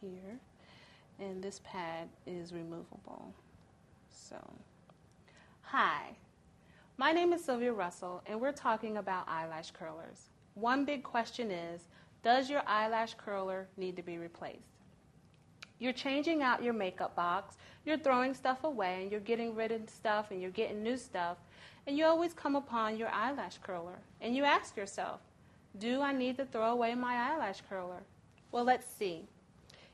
here, and this pad is removable. So, hi, my name is Sylvia Russell, and we're talking about eyelash curlers. One big question is, does your eyelash curler need to be replaced? You're changing out your makeup box, you're throwing stuff away, and you're getting rid of stuff, and you're getting new stuff, and you always come upon your eyelash curler, and you ask yourself, do I need to throw away my eyelash curler? Well, let's see.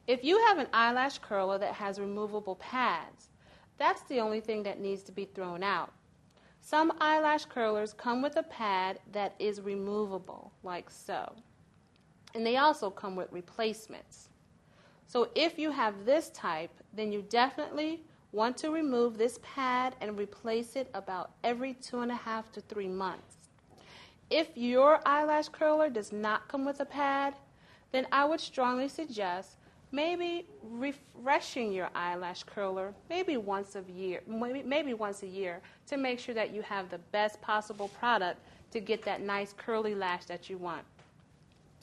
If you have an eyelash curler that has removable pads, that's the only thing that needs to be thrown out. Some eyelash curlers come with a pad that is removable, like so. And they also come with replacements. So if you have this type, then you definitely want to remove this pad and replace it about every 2.5 to 3 months. If your eyelash curler does not come with a pad, then I would strongly suggest maybe refreshing your eyelash curler maybe once a year to make sure that you have the best possible product to get that nice curly lash that you want.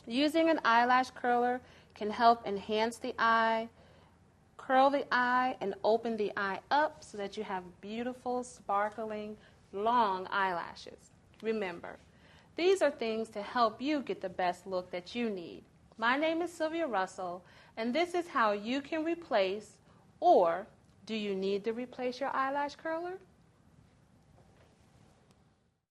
Using an eyelash curler can help enhance the eye, curl the eye, and open the eye up so that you have beautiful, sparkling, long eyelashes. Remember, these are things to help you get the best look that you need. My name is Sylvia Russell, and this is how you can replace, or do you need to replace your eyelash curler?